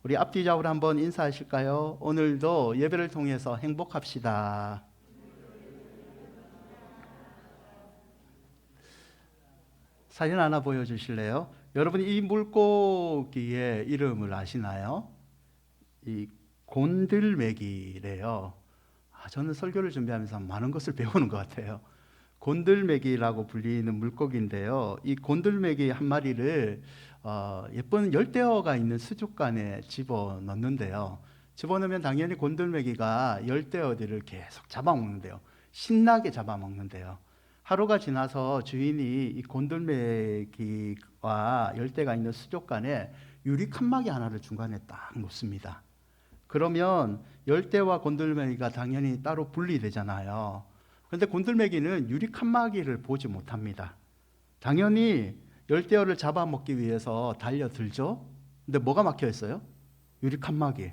우리 앞뒤좌우로 한번 인사하실까요? 오늘도 예배를 통해서 행복합시다. 사진 하나 보여주실래요? 여러분, 이 물고기의 이름을 아시나요? 이 곤들메기래요. 저는 설교를 준비하면서 많은 것을 배우는 것 같아요. 곤들메기라고 불리는 물고기인데요. 이 곤들메기 한 마리를 예쁜 열대어가 있는 수족관에 집어넣는데요. 집어넣으면 당연히 곤들메기가 열대어들을 계속 잡아먹는데요. 신나게 잡아먹는데요. 하루가 지나서 주인이 이 곤들메기와 열대가 있는 수족관에 유리 칸막이 하나를 중간에 딱 놓습니다. 그러면 열대와 곤들메기가 당연히 따로 분리되잖아요. 그런데 곤들메기는 유리 칸막이를 보지 못합니다. 당연히 열대어를 잡아먹기 위해서 달려들죠. 근데 뭐가 막혀 있어요? 유리 칸막이.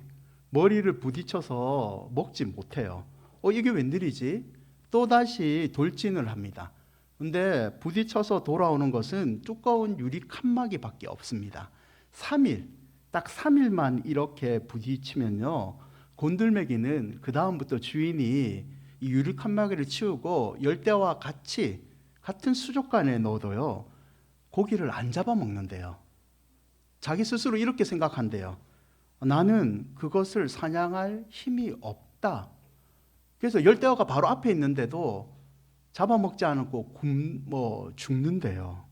머리를 부딪혀서 먹지 못해요. 이게 웬일이지? 또다시 돌진을 합니다. 근데 부딪혀서 돌아오는 것은 두꺼운 유리 칸막이밖에 없습니다. 3일, 딱 3일만 이렇게 부딪히면요, 곤들메기는 그 다음부터 주인이 이 유리 칸막이를 치우고 열대와 같이 같은 수족관에 넣어도요, 고기를 안 잡아먹는데요. 자기 스스로 이렇게 생각한대요. 나는 그것을 사냥할 힘이 없다. 그래서 열대어가 바로 앞에 있는데도 잡아먹지 않고 죽는데요.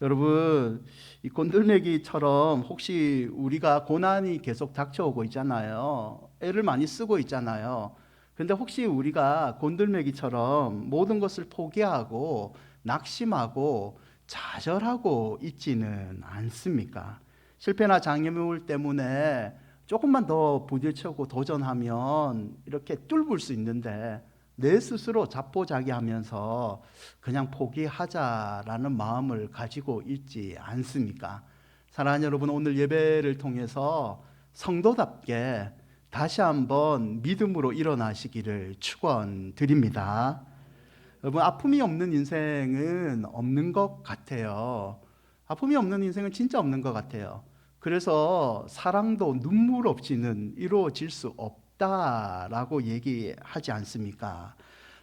여러분, 이 곤들메기처럼 혹시 우리가 고난이 계속 닥쳐오고 있잖아요. 애를 많이 쓰고 있잖아요. 근데 혹시 우리가 곤들메기처럼 모든 것을 포기하고 낙심하고 좌절하고 있지는 않습니까? 실패나 장애물 때문에 조금만 더 부딪히고 도전하면 이렇게 뚫을 수 있는데 내 스스로 자포자기하면서 그냥 포기하자라는 마음을 가지고 있지 않습니까? 사랑하는 여러분, 오늘 예배를 통해서 성도답게 다시 한번 믿음으로 일어나시기를 축원드립니다. 여러분, 아픔이 없는 인생은 없는 것 같아요. 아픔이 없는 인생은 진짜 없는 것 같아요. 그래서 사랑도 눈물 없이는 이루어질 수 없다라고 얘기하지 않습니까?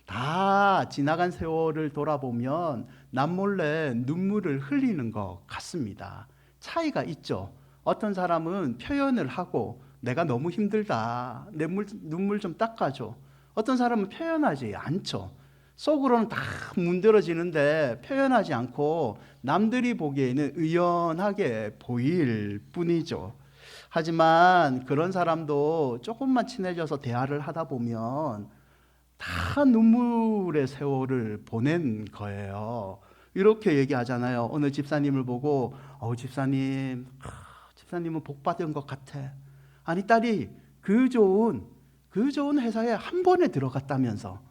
다 지나간 세월을 돌아보면 남몰래 눈물을 흘리는 것 같습니다. 차이가 있죠. 어떤 사람은 표현을 하고 내가 너무 힘들다, 내 눈물 좀 닦아줘. 어떤 사람은 표현하지 않죠. 속으로는 다 문드러지는데 표현하지 않고 남들이 보기에는 의연하게 보일 뿐이죠. 하지만 그런 사람도 조금만 친해져서 대화를 하다 보면 다 눈물의 세월을 보낸 거예요. 이렇게 얘기하잖아요. 어느 집사님을 보고 집사님은 복 받은 것 같아. 아니, 딸이 그 좋은 회사에 한 번에 들어갔다면서.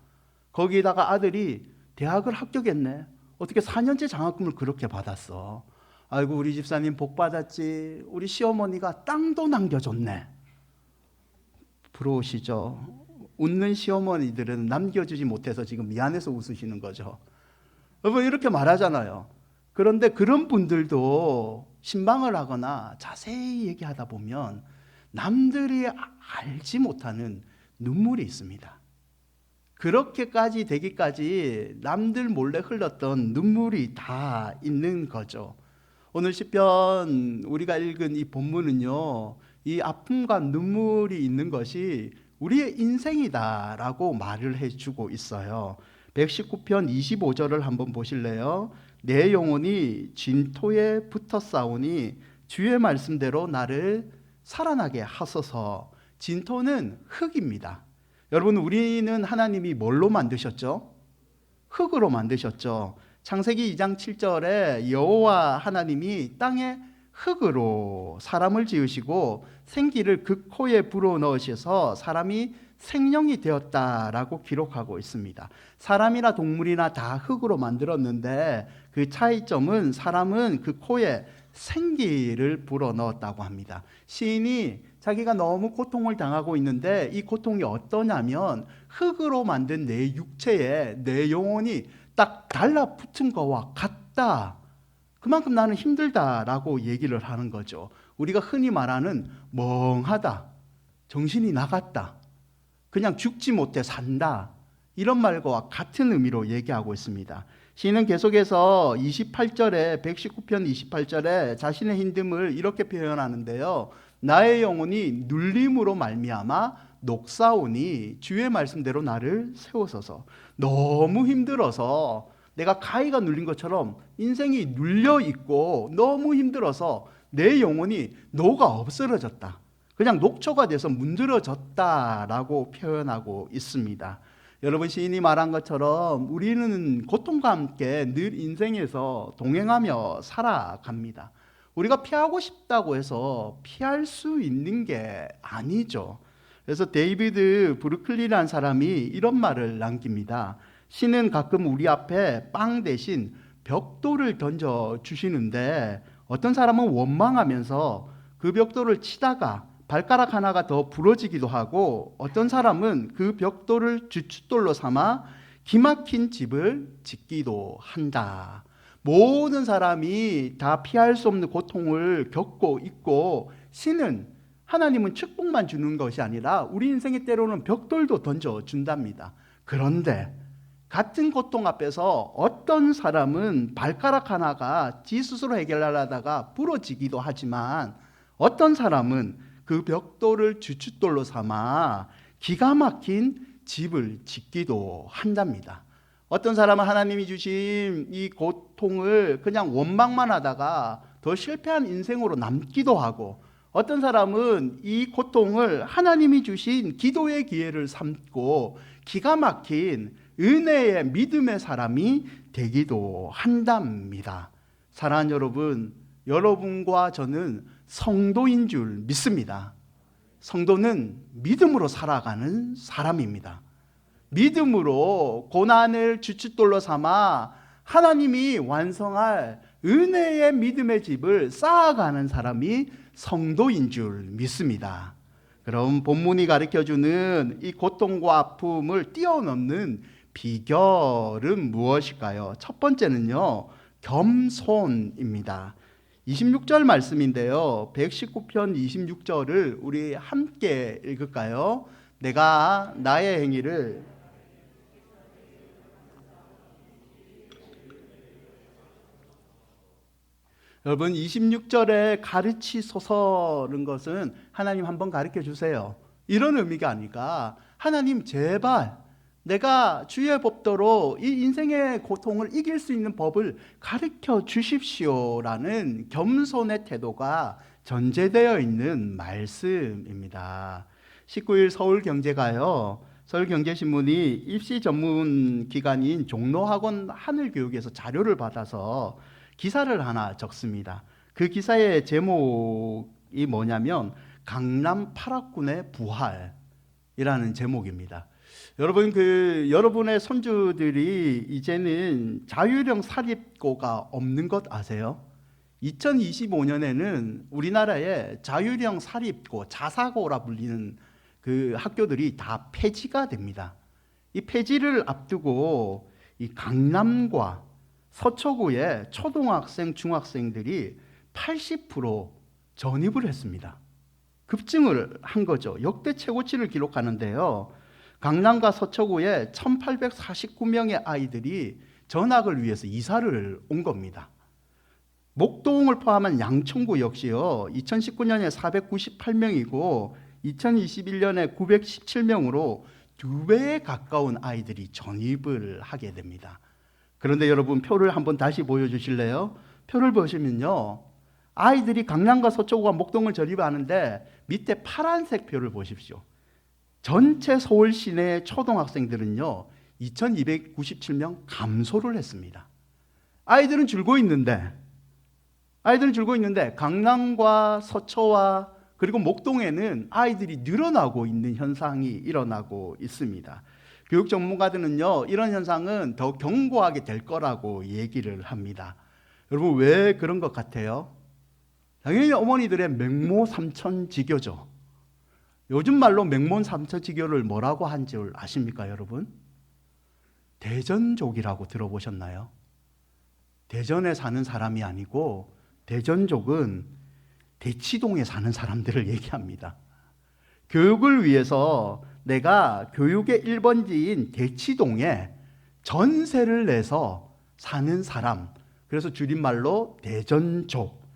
거기다가 아들이 대학을 합격했네. 어떻게 4년제 장학금을 그렇게 받았어. 아이고, 우리 집사님 복 받았지. 우리 시어머니가 땅도 남겨줬네. 부러우시죠? 웃는 시어머니들은 남겨주지 못해서 지금 미안해서 웃으시는 거죠. 여러분, 이렇게 말하잖아요. 그런데 그런 분들도 신방을 하거나 자세히 얘기하다 보면 남들이 알지 못하는 눈물이 있습니다. 그렇게까지 되기까지 남들 몰래 흘렀던 눈물이 다 있는 거죠. 오늘 시편 우리가 읽은 이 본문은요, 이 아픔과 눈물이 있는 것이 우리의 인생이다라고 말을 해주고 있어요. 119편 25절을 한번 보실래요? 내 영혼이 진토에 붙어 싸우니 주의 말씀대로 나를 살아나게 하소서. 진토는 흙입니다. 여러분, 우리는 하나님이 뭘로 만드셨죠? 흙으로 만드셨죠. 창세기 2장 7절에 여호와 하나님이 땅에 흙으로 사람을 지으시고 생기를 그 코에 불어넣으셔서 사람이 생명이 되었다라고 기록하고 있습니다. 사람이나 동물이나 다 흙으로 만들었는데 그 차이점은 사람은 그 코에 생기를 불어넣었다고 합니다. 시인이 자기가 너무 고통을 당하고 있는데 이 고통이 어떠냐면 흙으로 만든 내 육체에 내 영혼이 딱 달라붙은 거와 같다. 그만큼 나는 힘들다라고 얘기를 하는 거죠. 우리가 흔히 말하는 멍하다, 정신이 나갔다, 그냥 죽지 못해 산다, 이런 말과 같은 의미로 얘기하고 있습니다. 시인은 계속해서 28절에 119편 28절에 자신의 힘듦을 이렇게 표현하는데요. 나의 영혼이 눌림으로 말미암아 녹사오니 주의 말씀대로 나를 세우소서. 너무 힘들어서 내가 가위가 눌린 것처럼 인생이 눌려 있고 너무 힘들어서 내 영혼이 녹아 없어졌다. 그냥 녹초가 돼서 문드러졌다라고 표현하고 있습니다. 여러분, 시인이 말한 것처럼 우리는 고통과 함께 늘 인생에서 동행하며 살아갑니다. 우리가 피하고 싶다고 해서 피할 수 있는 게 아니죠. 그래서 데이비드 브루클리라는 사람이 이런 말을 남깁니다. 신은 가끔 우리 앞에 빵 대신 벽돌을 던져주시는데 어떤 사람은 원망하면서 그 벽돌을 치다가 발가락 하나가 더 부러지기도 하고 어떤 사람은 그 벽돌을 주춧돌로 삼아 기막힌 집을 짓기도 한다. 모든 사람이 다 피할 수 없는 고통을 겪고 있고 신은 하나님은 축복만 주는 것이 아니라 우리 인생의 때로는 벽돌도 던져준답니다. 그런데 같은 고통 앞에서 어떤 사람은 발가락 하나가 지 스스로 해결하려다가 부러지기도 하지만 어떤 사람은 그 벽돌을 주춧돌로 삼아 기가 막힌 집을 짓기도 한답니다. 어떤 사람은 하나님이 주신 이 고통을 그냥 원망만 하다가 더 실패한 인생으로 남기도 하고 어떤 사람은 이 고통을 하나님이 주신 기도의 기회를 삼고 기가 막힌 은혜의 믿음의 사람이 되기도 한답니다. 사랑하는 여러분, 여러분과 저는 성도인 줄 믿습니다. 성도는 믿음으로 살아가는 사람입니다. 믿음으로 고난을 주춧돌로 삼아 하나님이 완성할 은혜의 믿음의 집을 쌓아가는 사람이 성도인 줄 믿습니다. 그럼 본문이 가르쳐주는 이 고통과 아픔을 뛰어넘는 비결은 무엇일까요? 첫 번째는요, 겸손입니다. 26절 말씀인데요. 119편 26절을 우리 함께 읽을까요? 내가 나의 행위를 여러분 26절에 가르치소서는 것은 하나님 한번 가르쳐 주세요, 이런 의미가 아니라 하나님 제발 내가 주의 법도로 이 인생의 고통을 이길 수 있는 법을 가르쳐 주십시오라는 겸손의 태도가 전제되어 있는 말씀입니다. 19일 서울경제가요, 서울경제신문이 입시 전문 기관인 종로학원 하늘교육에서 자료를 받아서 기사를 하나 적습니다. 그 기사의 제목이 뭐냐면 강남 8학군의 부활이라는 제목입니다. 여러분, 여러분의 손주들이 이제는 자율형 사립고가 없는 것 아세요? 2025년에는 우리나라에 자율형 사립고, 자사고라 불리는 그 학교들이 다 폐지가 됩니다. 이 폐지를 앞두고 이 강남과 서초구의 초등학생, 중학생들이 80% 전입을 했습니다. 급증을 한 거죠. 역대 최고치를 기록하는데요. 강남과 서초구에 1849명의 아이들이 전학을 위해서 이사를 온 겁니다. 목동을 포함한 양천구 역시요, 2019년에 498명이고 2021년에 917명으로 2배에 가까운 아이들이 전입을 하게 됩니다. 그런데 여러분, 표를 한번 다시 보여주실래요? 표를 보시면요, 아이들이 강남과 서초구와 목동을 전입하는데 밑에 파란색 표를 보십시오. 전체 서울 시내 초등학생들은요 2297명 감소를 했습니다. 아이들은 줄고 있는데 강남과 서초와 그리고 목동에는 아이들이 늘어나고 있는 현상이 일어나고 있습니다. 교육 전문가들은요, 이런 현상은 더 견고하게 될 거라고 얘기를 합니다. 여러분, 왜 그런 것 같아요? 당연히 어머니들의 맹모삼천지교죠. 요즘 말로 맹모삼천지교를 뭐라고 한 줄 아십니까, 여러분? 대전족이라고 들어보셨나요? 대전에 사는 사람이 아니고 대전족은 대치동에 사는 사람들을 얘기합니다. 교육을 위해서 내가 교육의 1번지인 대치동에 전세를 내서 사는 사람, 그래서 줄임말로 대전족.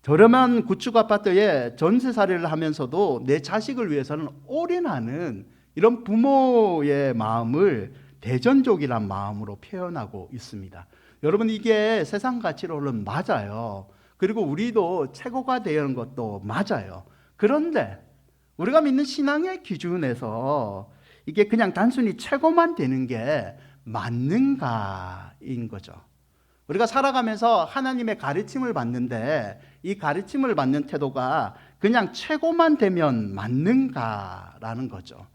저렴한 구축 아파트에 전세살이를 하면서도 내 자식을 위해서는 올인하는 이런 부모의 마음을 대전족이란 마음으로 표현하고 있습니다. 여러분, 이게 세상 가치로는 맞아요. 그리고 우리도 최고가 되는 것도 맞아요. 그런데 우리가 믿는 신앙의 기준에서 이게 그냥 단순히 최고만 되는 게 맞는가인 거죠. 우리가 살아가면서 하나님의 가르침을 받는데 이 가르침을 받는 태도가 그냥 최고만 되면 맞는가라는 거죠.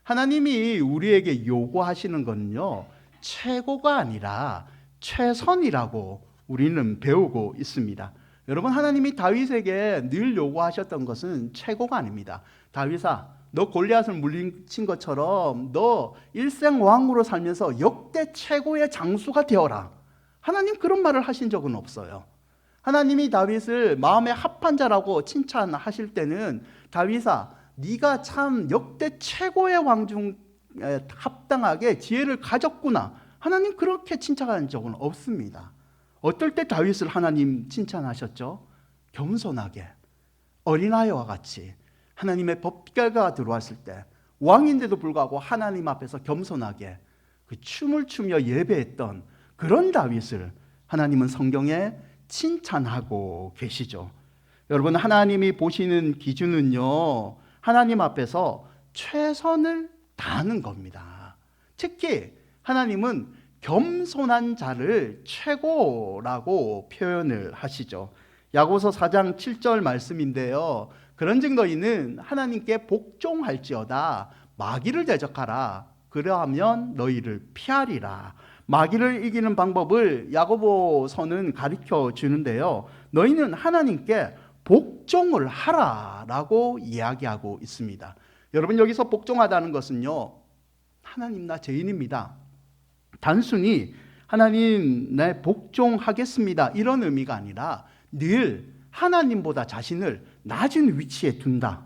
하나님이 우리에게 요구하시는 건요, 최고가 아니라 최선이라고 우리는 배우고 있습니다. 여러분, 하나님이 다윗에게 늘 요구하셨던 것은 최고가 아닙니다. 다윗아, 너 골리앗을 물리친 것처럼 너 일생 왕으로 살면서 역대 최고의 장수가 되어라. 하나님 그런 말을 하신 적은 없어요. 하나님이 다윗을 마음에 합한 자라고 칭찬하실 때는 다윗아, 네가 참 역대 최고의 왕 중 합당하게 지혜를 가졌구나. 하나님 그렇게 칭찬한 적은 없습니다. 어떨 때 다윗을 하나님 칭찬하셨죠? 겸손하게, 어린아이와 같이 하나님의 법궤가 들어왔을 때 왕인데도 불구하고 하나님 앞에서 겸손하게 그 춤을 추며 예배했던 그런 다윗을 하나님은 성경에 칭찬하고 계시죠. 여러분, 하나님이 보시는 기준은요, 하나님 앞에서 최선을 다하는 겁니다. 특히 하나님은 겸손한 자를 최고라고 표현을 하시죠. 야고보서 4장 7절 말씀인데요, 그런즉 너희는 하나님께 복종할지어다 마귀를 대적하라 그러하면 너희를 피하리라. 마귀를 이기는 방법을 야고보서는 가르쳐 주는데요, 너희는 하나님께 복종을 하라라고 이야기하고 있습니다. 여러분, 여기서 복종하다는 것은요, 하나님 나 죄인입니다, 단순히 하나님 내 복종하겠습니다 이런 의미가 아니라 늘 하나님보다 자신을 낮은 위치에 둔다.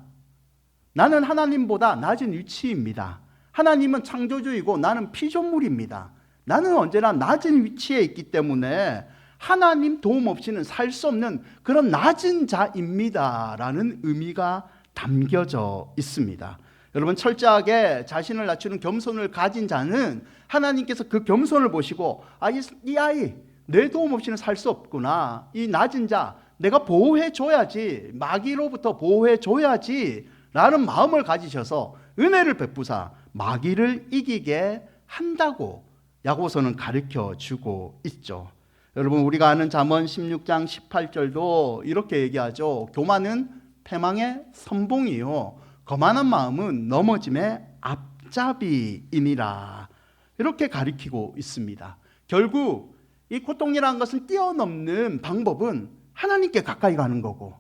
나는 하나님보다 낮은 위치입니다. 하나님은 창조주이고 나는 피조물입니다. 나는 언제나 낮은 위치에 있기 때문에 하나님 도움 없이는 살 수 없는 그런 낮은 자입니다라는 의미가 담겨져 있습니다. 여러분, 철저하게 자신을 낮추는 겸손을 가진 자는 하나님께서 그 겸손을 보시고 이 아이 내 도움 없이는 살 수 없구나, 이 낮은 자 내가 보호해 줘야지, 마귀로부터 보호해 줘야지 라는 마음을 가지셔서 은혜를 베푸사 마귀를 이기게 한다고 야고보서는 가르쳐 주고 있죠. 여러분, 우리가 아는 잠언 16장 18절도 이렇게 얘기하죠. 교만은 패망의 선봉이요 거만한 마음은 넘어짐의 앞잡이이니라. 이렇게 가리키고 있습니다. 결국 이 고통이라는 것은 뛰어넘는 방법은 하나님께 가까이 가는 거고,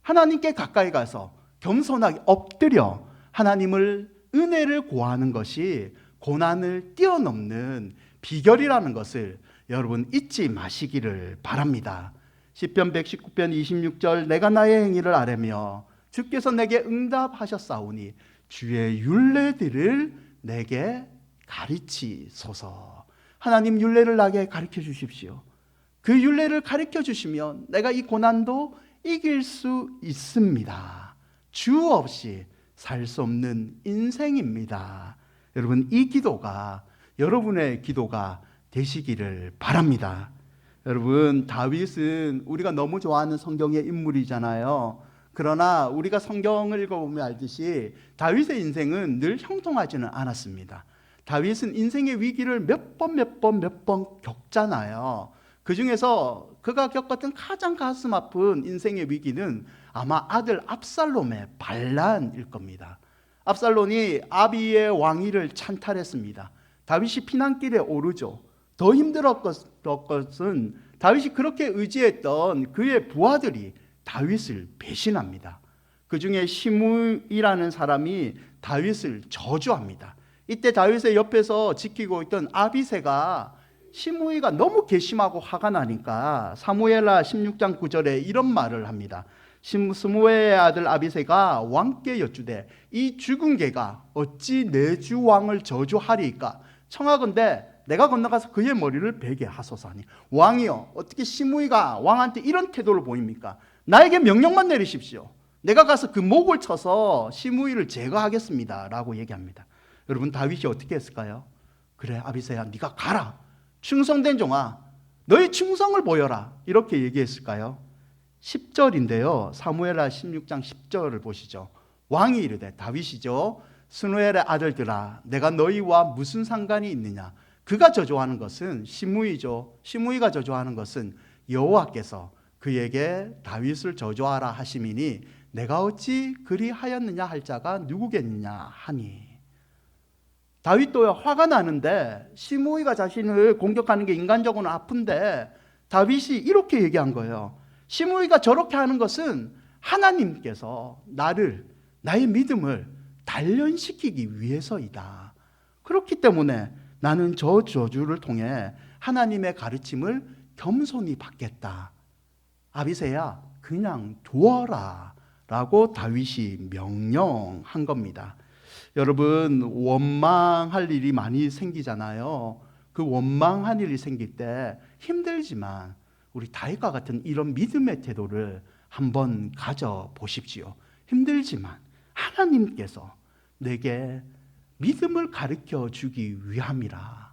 하나님께 가까이 가서 겸손하게 엎드려 하나님을 은혜를 구하는 것이 고난을 뛰어넘는 비결이라는 것을 여러분 잊지 마시기를 바랍니다. 시편 119편 26절 내가 나의 행위를 아뢰며 주께서 내게 응답하셨사오니 주의 율례들을 내게 가르치소서. 하나님 율례를 나게 가르쳐 주십시오. 그 율례를 가르쳐 주시면 내가 이 고난도 이길 수 있습니다. 주 없이 살 수 없는 인생입니다. 여러분, 이 기도가 여러분의 기도가 되시기를 바랍니다. 여러분, 다윗은 우리가 너무 좋아하는 성경의 인물이잖아요. 그러나 우리가 성경을 읽어보면 알듯이 다윗의 인생은 늘 형통하지는 않았습니다. 다윗은 인생의 위기를 몇 번 겪잖아요. 그 중에서 그가 겪었던 가장 가슴 아픈 인생의 위기는 아마 아들 압살롬의 반란일 겁니다. 압살롬이 아비의 왕위를 찬탈했습니다. 다윗이 피난길에 오르죠. 더 힘들었던 것은 다윗이 그렇게 의지했던 그의 부하들이 다윗을 배신합니다. 그 중에 시므이라는 사람이 다윗을 저주합니다. 이때 다윗의 옆에서 지키고 있던 아비새가 시므이가 너무 괘씸하고 화가 나니까 사무엘하 16장 9절에 이런 말을 합니다. 스무엘의 아들 아비새가 왕께 여쭈되 이 죽은 개가 어찌 내 주 왕을 저주하리이까? 청하건대 내가 건너가서 그의 머리를 베게 하소서 하니, 왕이여, 어떻게 시므이가 왕한테 이런 태도를 보입니까? 나에게 명령만 내리십시오. 내가 가서 그 목을 쳐서 시므이를 제거하겠습니다 라고 얘기합니다. 여러분, 다윗이 어떻게 했을까요? 그래, 아비새야, 네가 가라. 충성된 종아, 너의 충성을 보여라. 이렇게 얘기했을까요? 10절인데요. 사무엘하 16장 10절을 보시죠. 왕이 이르되, 다윗이죠, 스누엘의 아들들아, 내가 너희와 무슨 상관이 있느냐? 그가 저주하는 것은 시므이죠. 시므이가 저주하는 것은 여호와께서 그에게 다윗을 저주하라 하심이니 내가 어찌 그리하였느냐 할 자가 누구겠느냐 하니. 다윗도 화가 나는데, 시므이가 자신을 공격하는 게 인간적으로는 아픈데 다윗이 이렇게 얘기한 거예요. 시므이가 저렇게 하는 것은 하나님께서 나의 믿음을 단련시키기 위해서이다. 그렇기 때문에 나는 저 저주를 통해 하나님의 가르침을 겸손히 받겠다. 아비새야, 그냥 두어라 라고 다윗이 명령한 겁니다. 여러분, 원망할 일이 많이 생기잖아요. 그 원망한 일이 생길 때 힘들지만 우리 다윗과 같은 이런 믿음의 태도를 한번 가져보십시오. 힘들지만 하나님께서 내게 믿음을 가르쳐 주기 위함이라.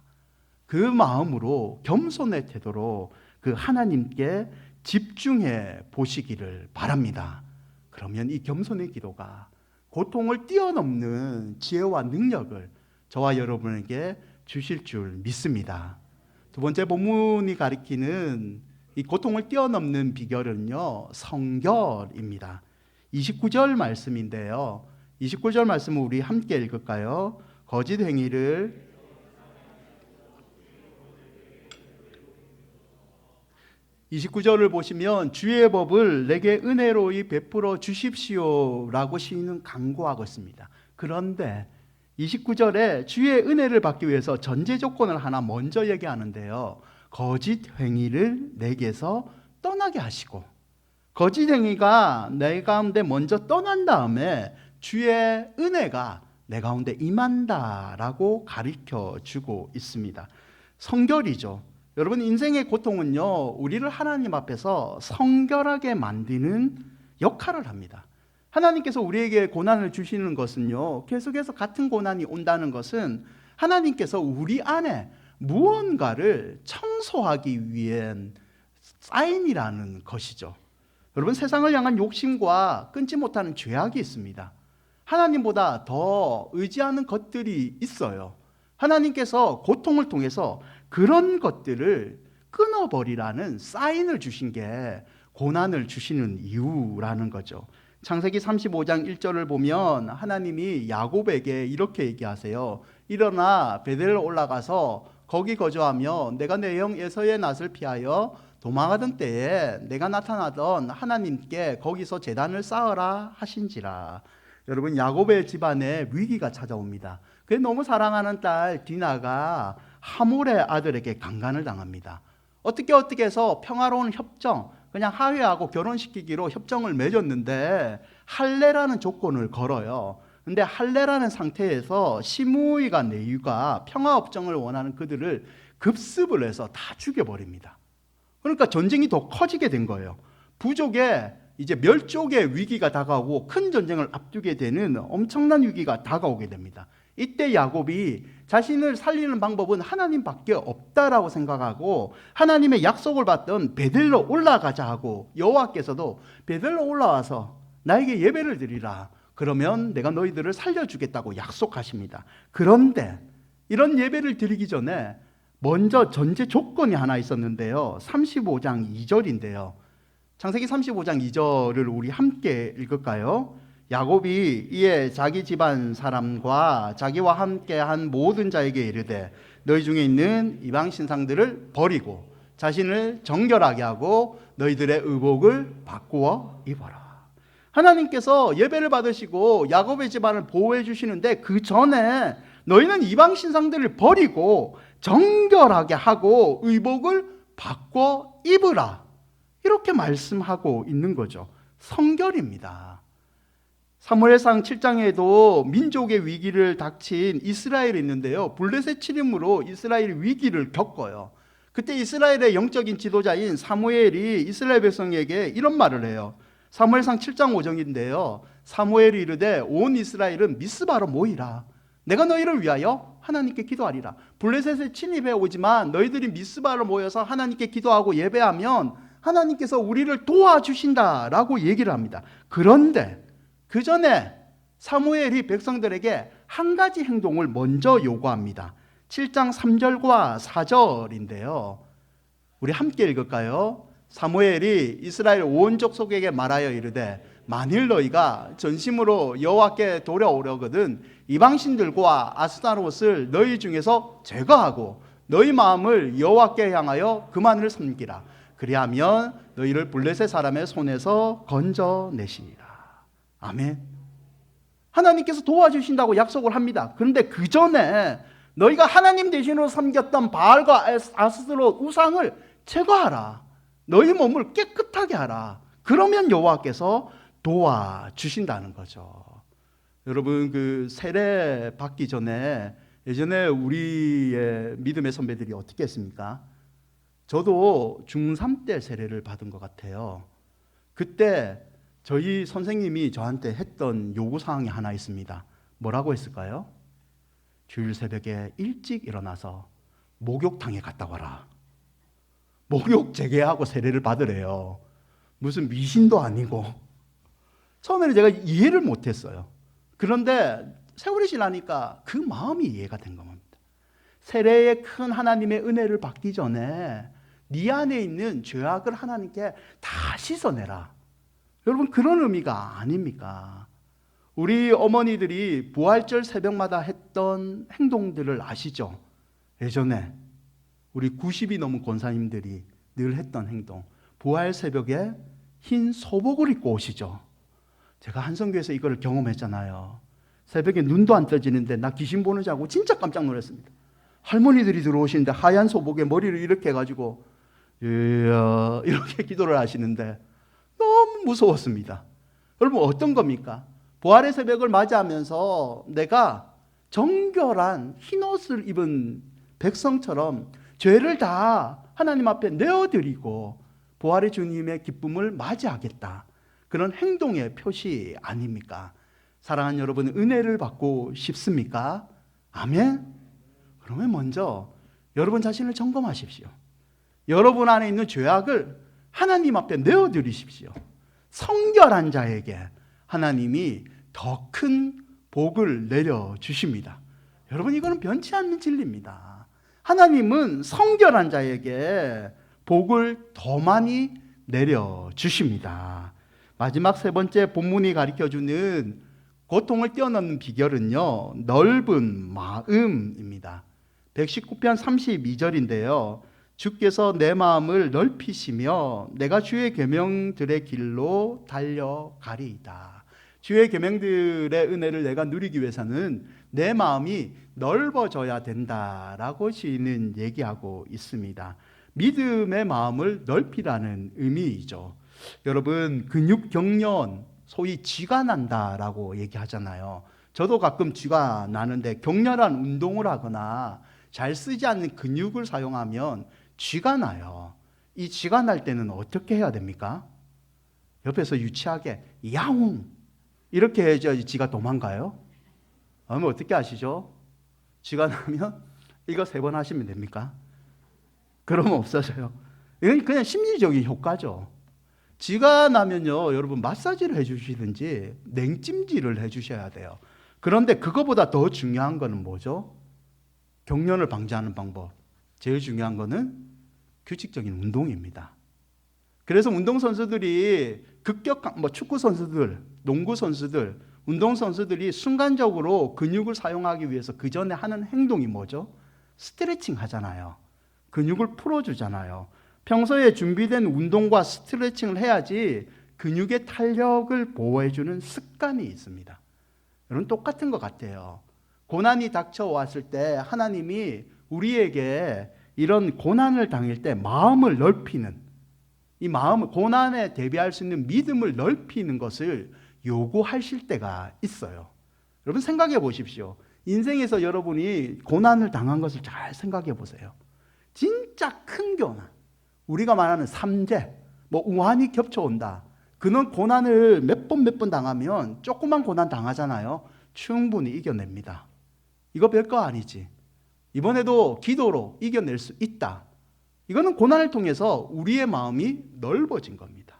그 마음으로, 겸손의 태도로 그 하나님께 집중해 보시기를 바랍니다. 그러면 이 겸손의 기도가 고통을 뛰어넘는 지혜와 능력을 저와 여러분에게 주실 줄 믿습니다. 두 번째 본문이 가리키는 이 고통을 뛰어넘는 비결은요, 성결입니다. 29절 말씀인데요. 29절 말씀을 우리 함께 읽을까요? 거짓 행위를 29절을 보시면 주의 법을 내게 은혜로이 베풀어 주십시오 라고 시인은 간구하고 있습니다. 그런데 29절에 주의 은혜를 받기 위해서 전제 조건을 하나 먼저 얘기하는데요. 거짓 행위를 내게서 떠나게 하시고, 거짓 행위가 내 가운데 먼저 떠난 다음에 주의 은혜가 내 가운데 임한다라고 가르쳐 주고 있습니다. 성결이죠. 여러분, 인생의 고통은요, 우리를 하나님 앞에서 성결하게 만드는 역할을 합니다. 하나님께서 우리에게 고난을 주시는 것은요, 계속해서 같은 고난이 온다는 것은 하나님께서 우리 안에 무언가를 청소하기 위한 사인이라는 것이죠. 여러분, 세상을 향한 욕심과 끊지 못하는 죄악이 있습니다. 하나님보다 더 의지하는 것들이 있어요. 하나님께서 고통을 통해서 그런 것들을 끊어버리라는 사인을 주신 게 고난을 주시는 이유라는 거죠. 창세기 35장 1절을 보면 하나님이 야곱에게 이렇게 얘기하세요. 일어나 베델로 올라가서 거기 거주하며 내가 내 형 에서의 낯을 피하여 도망하던 때에 내가 나타나던 하나님께 거기서 제단을 쌓으라 하신지라. 여러분, 야곱의 집안에 위기가 찾아옵니다. 그 너무 사랑하는 딸 디나가 하몰의 아들에게 강간을 당합니다. 어떻게 해서 평화로운 협정, 그냥 하회하고 결혼시키기로 협정을 맺었는데 할례라는 조건을 걸어요. 근데 할례라는 상태에서 시므이가 내유가 평화협정을 원하는 그들을 급습을 해서 다 죽여버립니다. 그러니까 전쟁이 더 커지게 된 거예요. 부족의 이제 멸족의 위기가 다가오고 큰 전쟁을 앞두게 되는 엄청난 위기가 다가오게 됩니다. 이때 야곱이 자신을 살리는 방법은 하나님밖에 없다라고 생각하고 하나님의 약속을 받던 베델로 올라가자 하고, 여호와께서도 베델로 올라와서 나에게 예배를 드리라, 그러면 내가 너희들을 살려주겠다고 약속하십니다. 그런데 이런 예배를 드리기 전에 먼저 전제 조건이 하나 있었는데요. 35장 2절인데요. 창세기 35장 2절을 우리 함께 읽을까요? 야곱이 이에 자기 집안 사람과 자기와 함께한 모든 자에게 이르되 너희 중에 있는 이방 신상들을 버리고 자신을 정결하게 하고 너희들의 의복을 바꾸어 입어라. 하나님께서 예배를 받으시고 야곱의 집안을 보호해 주시는데 그 전에 너희는 이방 신상들을 버리고 정결하게 하고 의복을 바꿔 입으라, 이렇게 말씀하고 있는 거죠. 성결입니다. 사무엘상 7장에도 민족의 위기를 닥친 이스라엘이 있는데요, 블레셋 침입으로 이스라엘이 위기를 겪어요. 그때 이스라엘의 영적인 지도자인 사무엘이 이스라엘 백성에게 이런 말을 해요. 사무엘상 7장 5절인데요, 사무엘이 이르되 온 이스라엘은 미스바로 모이라. 내가 너희를 위하여 하나님께 기도하리라. 블레셋에 침입해 오지만 너희들이 미스바로 모여서 하나님께 기도하고 예배하면 하나님께서 우리를 도와주신다라고 얘기를 합니다. 그런데 그 전에 사무엘이 백성들에게 한 가지 행동을 먼저 요구합니다. 7장 3절과 4절인데요. 우리 함께 읽을까요? 사무엘이 이스라엘 온 족속에게 말하여 이르되 만일 너희가 전심으로 여호와께 돌아오려거든 이방신들과 아스타롯을 너희 중에서 제거하고 너희 마음을 여호와께 향하여 그만을 섬기라. 그리하면 너희를 블레셋 사람의 손에서 건져내시리라. 아멘. 하나님께서 도와주신다고 약속을 합니다. 그런데 그 전에 너희가 하나님 대신으로 섬겼던 바알과 아스타롯 우상을 제거하라. 너희 몸을 깨끗하게 하라. 그러면 여호와께서 도와주신다는 거죠. 여러분, 그 세례 받기 전에 예전에 우리의 믿음의 선배들이 어떻게 했습니까? 저도 중3 때 세례를 받은 것 같아요. 그때 저희 선생님이 저한테 했던 요구사항이 하나 있습니다. 뭐라고 했을까요? 주일 새벽에 일찍 일어나서 목욕탕에 갔다 와라. 목욕 재개하고 세례를 받으래요. 무슨 미신도 아니고. 처음에는 제가 이해를 못했어요. 그런데 세월이 지나니까 그 마음이 이해가 된 겁니다. 세례의 큰 하나님의 은혜를 받기 전에 네 안에 있는 죄악을 하나님께 다 씻어내라. 여러분, 그런 의미가 아닙니까? 우리 어머니들이 부활절 새벽마다 했던 행동들을 아시죠? 예전에 우리 90이 넘은 권사님들이 늘 했던 행동, 부활 새벽에 흰 소복을 입고 오시죠. 제가 한성교에서 이걸 경험했잖아요. 새벽에 눈도 안 떠지는데 나 귀신 보는 줄 알고 진짜 깜짝 놀랐습니다. 할머니들이 들어오시는데 하얀 소복에 머리를 이렇게 해가지고 이렇게 기도를 하시는데 너무 무서웠습니다. 여러분, 어떤 겁니까? 부활의 새벽을 맞이하면서 내가 정결한 흰옷을 입은 백성처럼 죄를 다 하나님 앞에 내어드리고 부활의 주님의 기쁨을 맞이하겠다. 그런 행동의 표시 아닙니까? 사랑하는 여러분, 은혜를 받고 싶습니까? 아멘? 그러면 먼저 여러분 자신을 점검하십시오. 여러분 안에 있는 죄악을 하나님 앞에 내어드리십시오. 성결한 자에게 하나님이 더 큰 복을 내려주십니다. 여러분, 이거는 변치 않는 진리입니다. 하나님은 성결한 자에게 복을 더 많이 내려주십니다. 마지막 세 번째 본문이 가르쳐주는 고통을 뛰어넘는 비결은요, 넓은 마음입니다. 119편 32절인데요. 주께서 내 마음을 넓히시며 내가 주의 계명들의 길로 달려가리이다. 주의 계명들의 은혜를 내가 누리기 위해서는 내 마음이 넓어져야 된다라고 시인은 얘기하고 있습니다. 믿음의 마음을 넓히라는 의미이죠. 여러분, 근육 경련, 소위 쥐가 난다라고 얘기하잖아요. 저도 가끔 쥐가 나는데 격렬한 운동을 하거나 잘 쓰지 않는 근육을 사용하면 쥐가 나요. 이 쥐가 날 때는 어떻게 해야 됩니까? 옆에서 유치하게 야옹 이렇게 해야지 쥐가 도망가요. 그러면 어떻게 하시죠? 쥐가 나면 이거 3번 하시면 됩니까? 그러면 없어져요. 이건 그냥 심리적인 효과죠. 쥐가 나면요, 여러분 마사지를 해주시든지 냉찜질을 해주셔야 돼요. 그런데 그거보다 더 중요한 거는 뭐죠? 경련을 방지하는 방법. 제일 중요한 거는 규칙적인 운동입니다. 그래서 운동선수들이 급격한, 축구 선수들, 농구 선수들, 운동 선수들이 순간적으로 근육을 사용하기 위해서 그 전에 하는 행동이 뭐죠? 스트레칭 하잖아요. 근육을 풀어주잖아요. 평소에 준비된 운동과 스트레칭을 해야지 근육의 탄력을 보호해주는 습관이 있습니다. 여러분, 똑같은 것 같아요. 고난이 닥쳐왔을 때 하나님이 우리에게 이런 고난을 당할 때 마음을 넓히는, 이 마음을 고난에 대비할 수 있는 믿음을 넓히는 것을 요구하실 때가 있어요. 여러분 생각해 보십시오. 인생에서 여러분이 고난을 당한 것을 잘 생각해 보세요. 진짜 큰 고난, 우리가 말하는 삼재, 우한이 겹쳐온다. 그는 고난을 몇 번 당하면 조그만 고난 당하잖아요. 충분히 이겨냅니다. 이거 별거 아니지. 이번에도 기도로 이겨낼 수 있다. 이거는 고난을 통해서 우리의 마음이 넓어진 겁니다.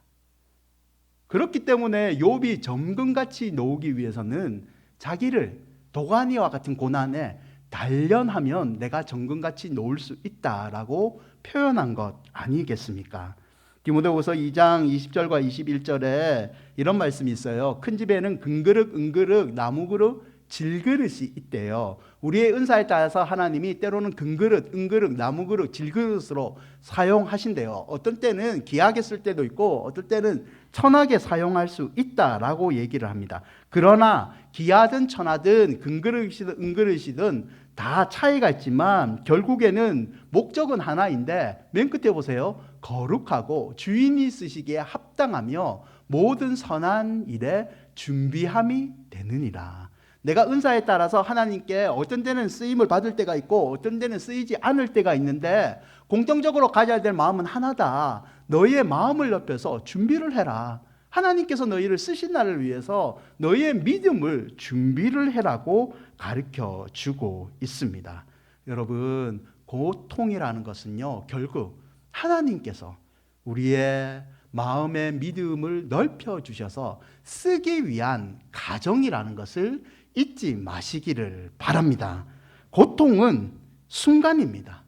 그렇기 때문에 욥이 정금같이 놓기 위해서는 자기를 도가니와 같은 고난에 단련하면 내가 정금같이 놓을 수 있다라고 표현한 것 아니겠습니까? 디모데후서 2장 20절과 21절에 이런 말씀이 있어요. 큰 집에는 금그릇, 은그릇, 나무그릇, 질그릇이 있대요. 우리의 은사에 따라서 하나님이 때로는 금그릇, 은그릇, 나무그릇, 질그릇으로 사용하신대요. 어떤 때는 귀하게 쓸 때도 있고 어떤 때는 천하게 사용할 수 있다라고 얘기를 합니다. 그러나 귀하든 천하든 금그릇이든 은그릇이든 다 차이가 있지만 결국에는 목적은 하나인데 맨 끝에 보세요. 거룩하고 주인이 쓰시기에 합당하며 모든 선한 일에 준비함이 되느니라. 내가 은사에 따라서 하나님께 어떤 때는 쓰임을 받을 때가 있고 어떤 때는 쓰이지 않을 때가 있는데 공통적으로 가져야 될 마음은 하나다. 너희의 마음을 넓혀서 준비를 해라. 하나님께서 너희를 쓰신 날을 위해서 너희의 믿음을 준비를 해라고 가르쳐 주고 있습니다. 여러분, 고통이라는 것은요, 결국 하나님께서 우리의 마음의 믿음을 넓혀 주셔서 쓰기 위한 가정이라는 것을 잊지 마시기를 바랍니다. 고통은 순간입니다.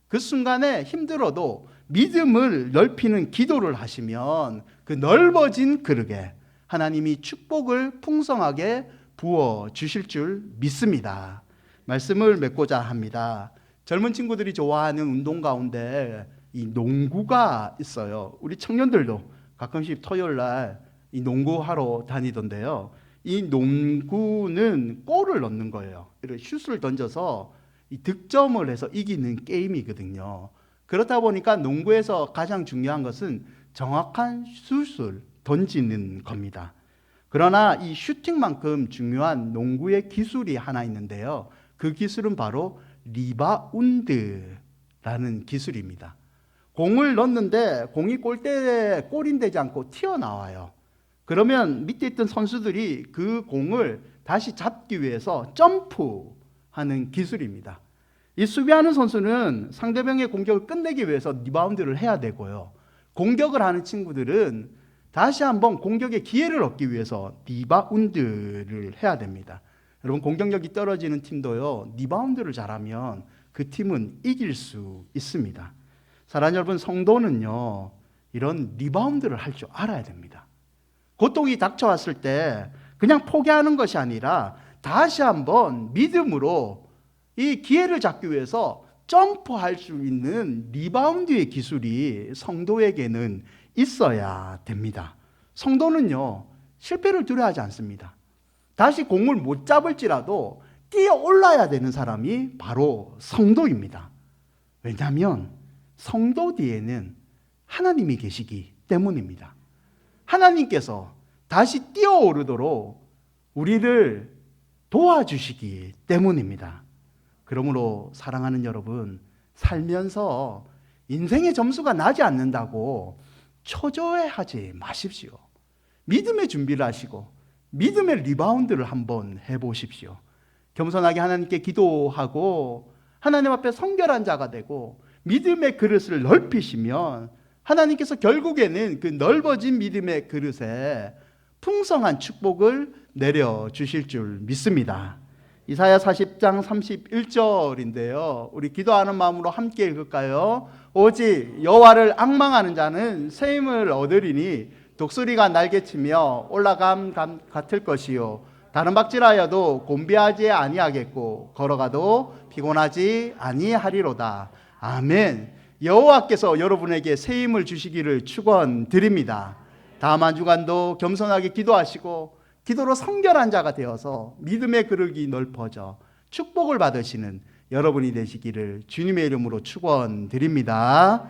그 순간에 힘들어도 믿음을 넓히는 기도를 하시면 그 넓어진 그릇에 하나님이 축복을 풍성하게 부어 주실 줄 믿습니다. 말씀을 맺고자 합니다. 젊은 친구들이 좋아하는 운동 가운데 이 농구가 있어요. 우리 청년들도 가끔씩 토요일 날 이 농구하러 다니던데요. 이 농구는 골을 넣는 거예요. 이렇게 슛을 던져서 이 득점을 해서 이기는 게임이거든요. 그렇다 보니까 농구에서 가장 중요한 것은 정확한 슛을 던지는 겁니다. 그러나 이 슈팅만큼 중요한 농구의 기술이 하나 있는데요. 그 기술은 바로 리바운드라는 기술입니다. 공을 넣는데 공이 골대에 골인되지 않고 튀어나와요. 그러면 밑에 있던 선수들이 그 공을 다시 잡기 위해서 점프하는 기술입니다. 이 수비하는 선수는 상대방의 공격을 끝내기 위해서 리바운드를 해야 되고요. 공격을 하는 친구들은 다시 한번 공격의 기회를 얻기 위해서 리바운드를 해야 됩니다. 여러분, 공격력이 떨어지는 팀도요, 리바운드를 잘하면 그 팀은 이길 수 있습니다. 사랑하는 여러분, 성도는요, 이런 리바운드를 할 줄 알아야 됩니다. 고통이 닥쳐왔을 때 그냥 포기하는 것이 아니라 다시 한번 믿음으로 이 기회를 잡기 위해서 점프할 수 있는 리바운드의 기술이 성도에게는 있어야 됩니다. 성도는요, 실패를 두려워하지 않습니다. 다시 공을 못 잡을지라도 뛰어 올라야 되는 사람이 바로 성도입니다. 왜냐하면 성도 뒤에는 하나님이 계시기 때문입니다. 하나님께서 다시 뛰어오르도록 우리를 도와주시기 때문입니다. 그러므로 사랑하는 여러분, 살면서 인생의 점수가 나지 않는다고 초조해하지 마십시오. 믿음의 준비를 하시고 믿음의 리바운드를 한번 해보십시오. 겸손하게 하나님께 기도하고 하나님 앞에 성결한 자가 되고 믿음의 그릇을 넓히시면 하나님께서 결국에는 그 넓어진 믿음의 그릇에 풍성한 축복을 내려주실 줄 믿습니다. 이사야 40장 31절인데요. 우리 기도하는 마음으로 함께 읽을까요? 오직 여호와를 앙망하는 자는 새 힘을 얻으리니 독수리가 날개치며 올라감 같을 것이요 다른 박질하여도 곤비하지 아니하겠고 걸어가도 피곤하지 아니하리로다. 아멘. 여호와께서 여러분에게 새 힘을 주시기를 축원드립니다. 다음 한 주간도 겸손하게 기도하시고 기도로 성결한 자가 되어서 믿음의 그릇이 넓어져 축복을 받으시는 여러분이 되시기를 주님의 이름으로 축원드립니다.